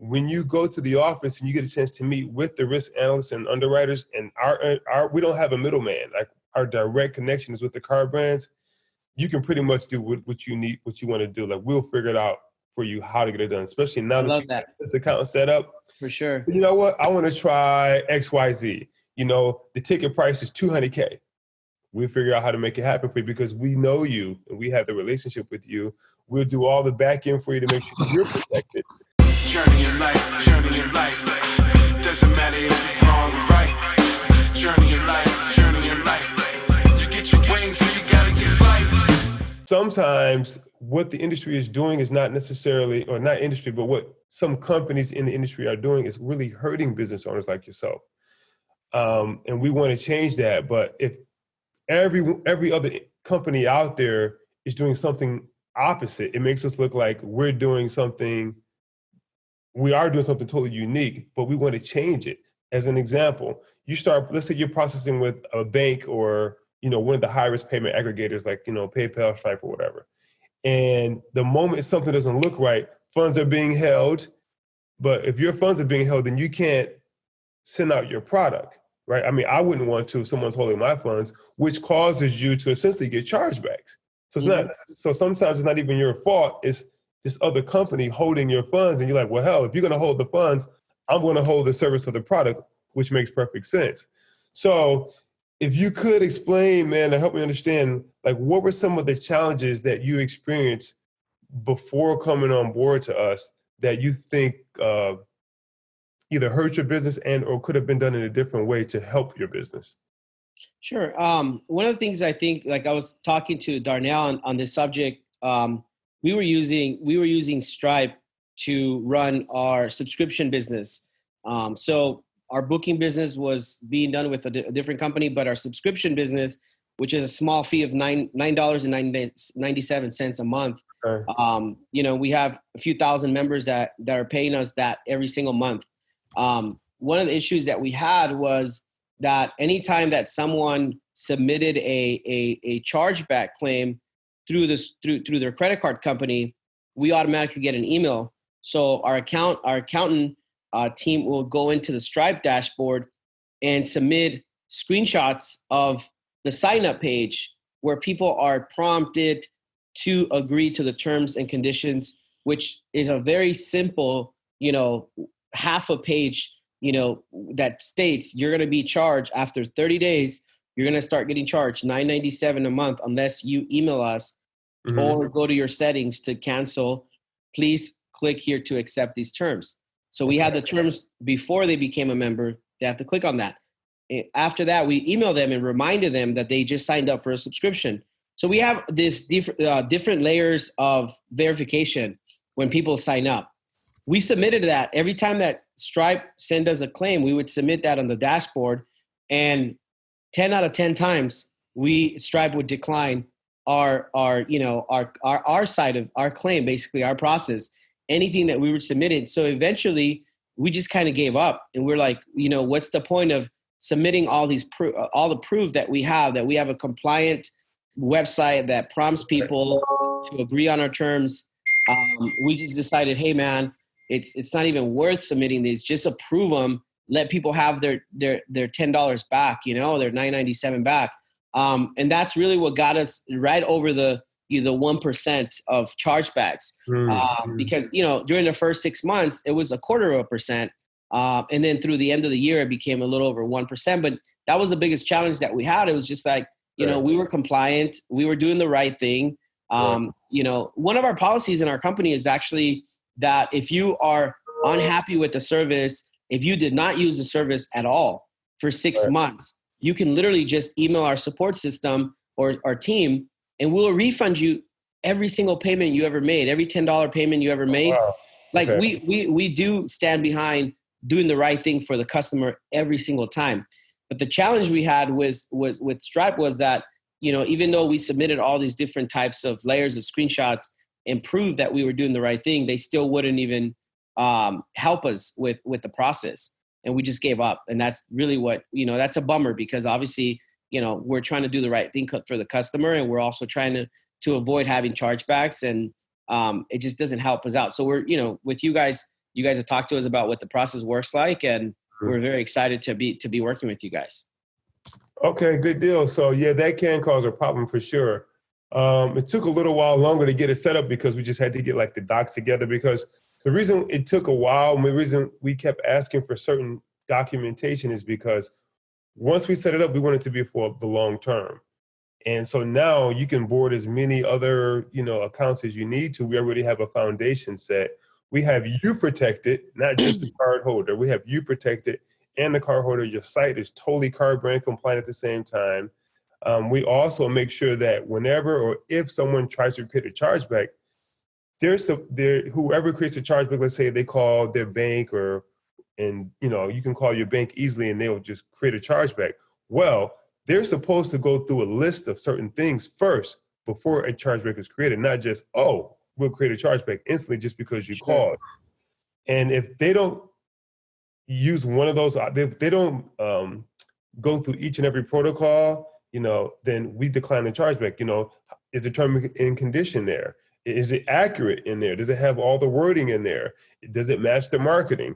when you go to the office and you get a chance to meet with the risk analysts and underwriters, and we don't have a middleman. Like, our direct connection is with the car brands. You can pretty much do what you need, what you want to do. Like, we'll figure it out for you how to get it done, especially now that you have this account set up. For sure. So, you know what? I want to try XYZ. You know, the ticket price is $200K. We'll figure out how to make it happen for you because we know you and we have the relationship with you. We'll do all the back end for you to make sure you're protected. Journey in life, journey in life. Doesn't matter if it's wrong or right. Journey in life. You get your wings, so you gotta take flight. Sometimes what the industry is doing is not necessarily, or not industry, but what some companies in the industry are doing is really hurting business owners like yourself. And we want to change that. But if every other company out there is doing something opposite, it makes us look like we are doing something totally unique, but we want to change it. As an example, let's say you're processing with a bank or, you know, one of the high risk payment aggregators like, you know, PayPal, Stripe, or whatever. And the moment something doesn't look right, funds are being held. But if your funds are being held, then you can't send out your product, right? I mean, I wouldn't want to if someone's holding my funds, which causes you to essentially get chargebacks. So it's not. So sometimes it's not even your fault. It's this other company holding your funds, and you're like, well, hell, if you're going to hold the funds, I'm going to hold the service of the product, which makes perfect sense. So if you could explain, man, to help me understand, like, what were some of the challenges that you experienced before coming on board to us that you think either hurt your business and or could have been done in a different way to help your business? Sure. One of the things I think, like I was talking to Darnell on this subject, we were using Stripe to run our subscription business. So our booking business was being done with a different company, but our subscription business, which is a small fee of $9.97 a month. Okay. You know, we have a few thousand members that are paying us that every single month. One of the issues that we had was that anytime that someone submitted a chargeback claim through their credit card company, we automatically get an email. So our accountant team will go into the Stripe dashboard and submit screenshots of the sign-up page where people are prompted to agree to the terms and conditions, which is a very simple, you know, half a page, you know, that states you're going to be charged after 30 days. You're going to start getting charged $9.97 a month unless you email us or go to your settings to cancel. Please click here to accept these terms. So we had the terms before they became a member. They have to click on that. After that, we email them and reminded them that they just signed up for a subscription. So we have this different layers of verification when people sign up. We submitted that. Every time that Stripe sent us a claim, we would submit that on the dashboard, and 10 out of 10 times Stripe would decline our side of our claim, basically our process, anything that we were submitted. So eventually we just kind of gave up, and we're like, you know, what's the point of submitting all the proof that we have a compliant website that prompts people to agree on our terms. We just decided, hey man, it's not even worth submitting these. Just approve them. Let people have their $10 back, you know, their $9.97 back. And that's really what got us right over the 1% of chargebacks. Because, you know, during the first 6 months, it was 0.25%. And then through the end of the year, it became a little over 1%. But that was the biggest challenge that we had. It was just like, you know, we were compliant. We were doing the right thing. You know, one of our policies in our company is actually that if you are unhappy with the service, if you did not use the service at all for 6 months, you can literally just email our support system or our team, and we'll refund you every single payment you ever made, every $10 payment you ever made. Like we do stand behind doing the right thing for the customer every single time. But the challenge we had with Stripe was that, you know, even though we submitted all these different types of layers of screenshots and proved that we were doing the right thing, they still wouldn't even help us with the process. And we just gave up. And that's really what, you know, that's a bummer, because obviously, you know, we're trying to do the right thing for the customer, and we're also trying to avoid having chargebacks, and it just doesn't help us out. So we're, you know, with you guys you guys have talked to us about what the process works like, and we're very excited to be working with you guys. Okay, good deal. So yeah, that can cause a problem for sure. It took a little while longer to get it set up because we just had to get like the docs together, because the reason it took a while, and the reason we kept asking for certain documentation is because once we set it up, we want it to be for the long term. And so now you can board as many other, accounts as you need to. We already have a foundation set. We have you protected, not just the card holder. We have you protected and the card holder. Your site is totally card brand compliant at the same time. We also make sure that whenever or if someone tries to create a chargeback, whoever creates a chargeback, let's say they call their bank and you can call your bank easily and they'll just create a chargeback. Well, they're supposed to go through a list of certain things first before a chargeback is created, not just, oh, we'll create a chargeback instantly just because you called. And if they don't use one of those, if they don't go through each and every protocol, then we decline the chargeback. Is the term and condition there? Is it accurate in there? Does it have all the wording in there? Does it match the marketing?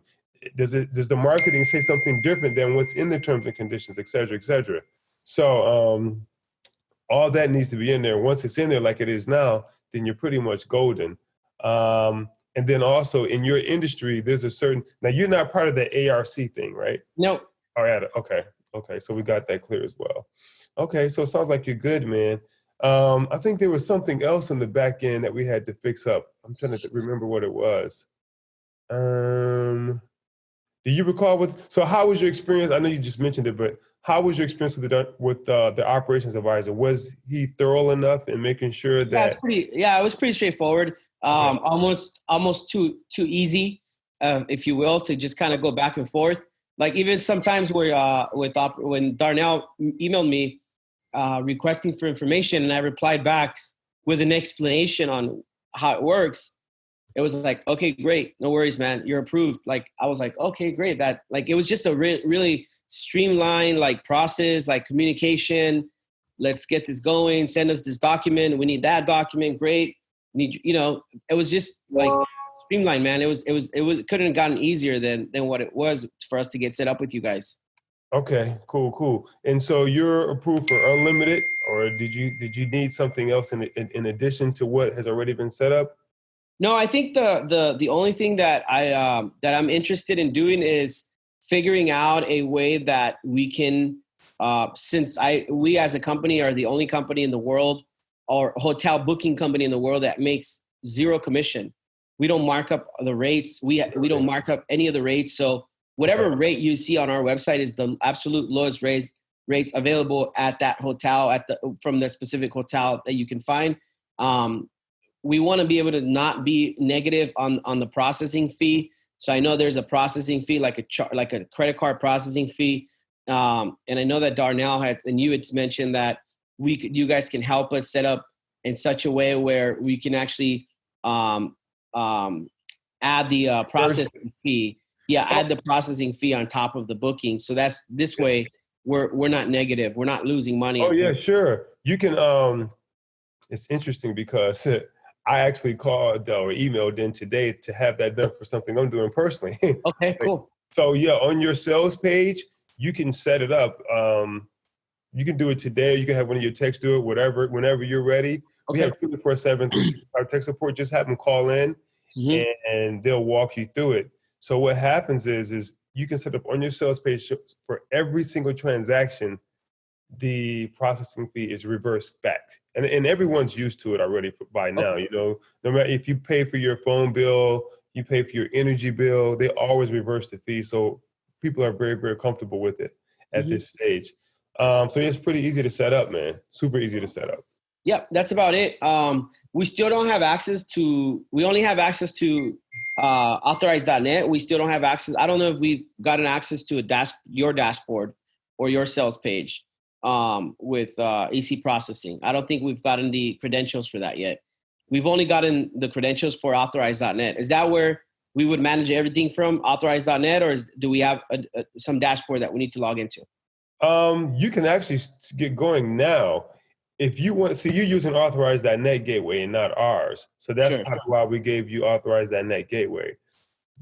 Does the marketing say something different than what's in the terms and conditions, et cetera, et cetera? So all that needs to be in there. Once it's in there like it is now, then you're pretty much golden. And then also in your industry, there's now you're not part of the ARC thing, right? No. All right. Okay. So we got that clear as well. Okay. So it sounds like you're good, man. I think there was something else in the back end that we had to fix up. I'm trying to remember what it was. Do you recall so how was your experience? I know you just mentioned it, but how was your experience with the operations advisor? Was he thorough enough in making sure that? It was pretty straightforward. Almost too easy, if you will, to just kind of go back and forth. Like even sometimes where when Darnell emailed me requesting for information, and I replied back with an explanation on how it works. It was like, okay, great. No worries, man. You're approved. Like, I was like, okay, great. That it was just a really streamlined process, communication. Let's get this going. Send us this document. We need that document. Great. It was just streamlined, man. It couldn't have gotten easier than what it was for us to get set up with you guys. Okay, cool. And so you're approved for unlimited, or did you need something else in addition to what has already been set up? No, I think the only thing that I'm interested in doing is figuring out a way that we can, since we as a company are the only company in the world or hotel booking company in the world that makes zero commission. We don't mark up the rates. We don't mark up any of the rates. So whatever rate you see on our website is the absolute lowest rates available at that hotel from the specific hotel that you can find. We want to be able to not be negative on the processing fee. So I know there's a processing fee, like a credit card processing fee. And I know that Darnell had mentioned that you guys can help us set up in such a way where we can actually add the processing fee. Yeah, add the processing fee on top of the booking. So that's this way we're not negative. We're not losing money. Oh yeah, sure. You can. It's interesting because I actually called or emailed in today to have that done for something I'm doing personally. Okay, cool. So yeah, on your sales page, you can set it up. You can do it today. You can have one of your techs do it, whenever you're ready. Okay. We have 24/7 our tech support. Just have them call in, and they'll walk you through it. So what happens is you can set up on your sales page for every single transaction, the processing fee is reversed back. And everyone's used to it already by now. Okay. No matter if you pay for your phone bill, you pay for your energy bill, they always reverse the fee. So people are very, very comfortable with it at this stage. So it's pretty easy to set up, man. Super easy to set up. Yep, that's about it. We still don't have access to, we only have access to authorize.net. We still don't have access. I don't know if we've gotten access to your dashboard or your sales page with AC processing. I don't think we've gotten the credentials for that yet. We've only gotten the credentials for authorize.net. Is that where we would manage everything from authorize.net, or do we have some dashboard that we need to log into? You can actually get going now. If you want, so you're using authorize.net gateway and not ours. So that's part of why we gave you authorize.net gateway.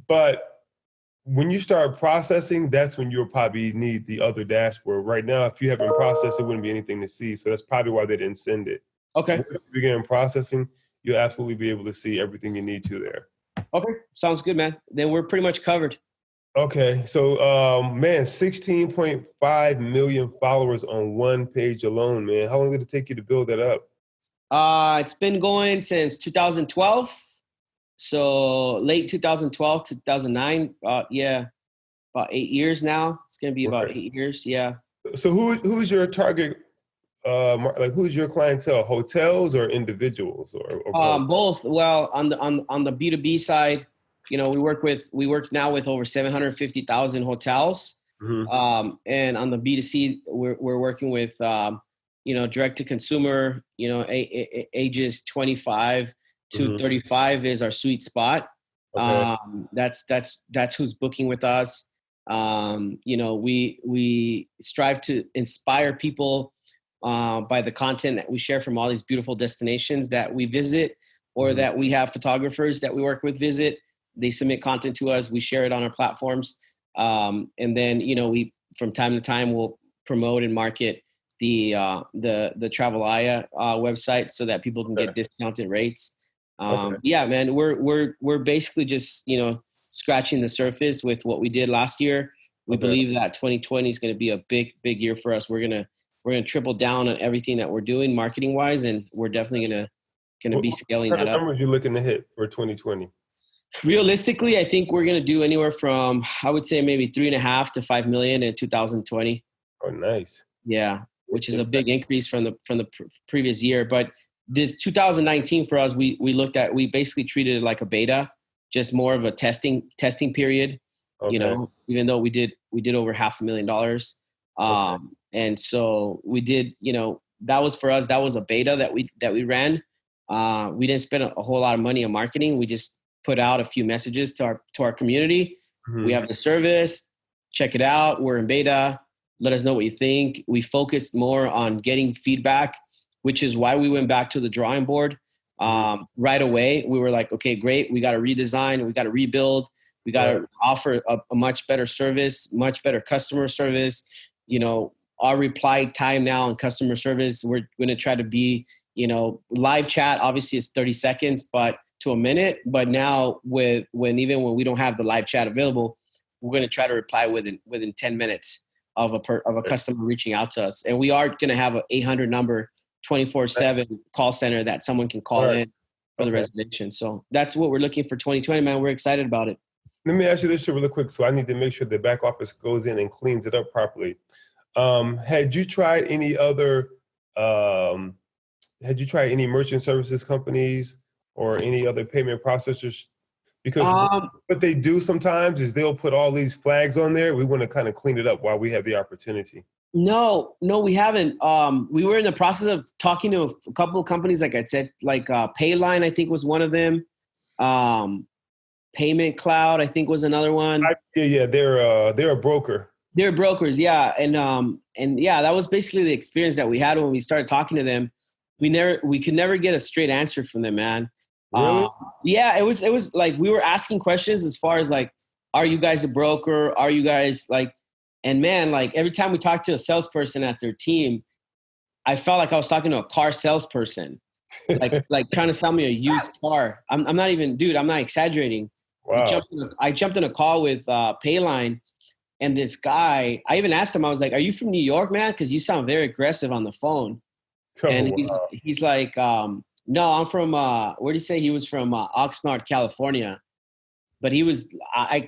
But when you start processing, that's when you'll probably need the other dashboard. Right now, if you haven't processed, it wouldn't be anything to see. So that's probably why they didn't send it. Okay. Once you begin processing, you'll absolutely be able to see everything you need to there. Okay. Sounds good, man. Then we're pretty much covered. Okay. So, man, 16.5 million followers on one page alone, man. How long did it take you to build that up? It's been going since 2012. So late 2012, 2009. Yeah, about 8 years now. It's going to be about 8 years. Yeah. So who's your target? Like who's your clientele? Hotels or individuals or both? Both. Well, on the B2B side, you know, we work now with over 750,000 hotels. Mm-hmm. And on the B2C, we're working with, you know, direct to consumer, you know, ages 25 to 35 is our sweet spot. Okay. That's who's booking with us. You know, we strive to inspire people by the content that we share from all these beautiful destinations that we visit, or that we have photographers that we work with visit. They submit content to us. We share it on our platforms. And then, you know, we, from time to time, will promote and market the Travelaya website so that people can get discounted rates. Yeah, man, we're basically just, you know, scratching the surface with what we did last year. We believe that 2020 is going to be a big year for us. We're going to triple down on everything that we're doing marketing wise. And we're definitely going to be scaling that up. What numbers are you looking to hit for 2020? Realistically, I think we're going to do anywhere from, I would say maybe 3.5 to 5 million in 2020. Oh, nice. Yeah. Which is a big increase from the previous year. But this 2019 for us, we basically treated it like a beta, just more of a testing period. Okay. You know, even though we did over $500,000. And so we did, you know, that was for us, that was a beta that we ran. We didn't spend a whole lot of money on marketing. We just put out a few messages to our community. Mm-hmm. We have the service, check it out. We're in beta. Let us know what you think. We focused more on getting feedback, which is why we went back to the drawing board right away. We were like, okay, great. We got to redesign. We got to rebuild. We got to offer a much better service, much better customer service. You know, our reply time now in customer service, we're going to try to be, you know, live chat. Obviously it's 30 seconds, but to a minute. But now when we don't have the live chat available, we're going to try to reply within 10 minutes of a customer reaching out to us. And we are going to have an 800 number 24/7 call center that someone can call in for the reservation. So that's what we're looking for 2020, man. We're excited about it. Let me ask you this really quick. So I need to make sure the back office goes in and cleans it up properly. Had you tried any merchant services companies or any other payment processors? Because what they do sometimes is they'll put all these flags on there. We want to kind of clean it up while we have the opportunity. No, we haven't. We were in the process of talking to a couple of companies, like I said, like Payline, I think was one of them. Payment Cloud, I think was another one. Yeah, they're a broker. They're brokers, yeah, and yeah, that was basically the experience that we had when we started talking to them. We could never get a straight answer from them, man. Really? Yeah, it was like we were asking questions as far as like, are you guys a broker? Are you guys like, and man, like every time we talked to a salesperson at their team, I felt like I was talking to a car salesperson, like trying to sell me a used car. I'm not even, dude, I'm not exaggerating. Wow. I jumped in a call with Payline, and this guy, I even asked him, I was like, are you from New York, man? Because you sound very aggressive on the phone. And he's like, no, I'm from, where did he say? He was from Oxnard, California. But he was,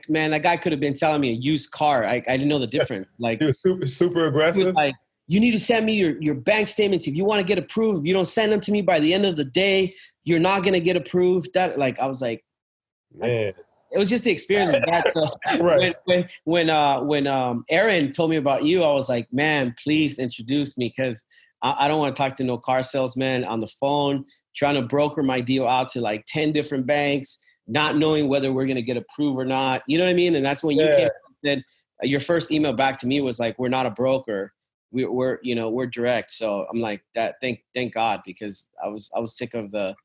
man, that guy could have been telling me a used car. I didn't know the difference. Like, he was super aggressive. He was like, you need to send me your bank statements. If you want to get approved, if you don't send them to me by the end of the day, you're not going to get approved. That, like, I was like, man. It was just the experience of that. So right. when Aaron told me about you, I was like, man, please introduce me, because I don't want to talk to no car salesman on the phone, trying to broker my deal out to like 10 different banks, not knowing whether we're going to get approved or not. You know what I mean? And that's when you came and said, your first email back to me was like, we're not a broker. We're direct. So I'm like, that. Thank God, because I was sick of the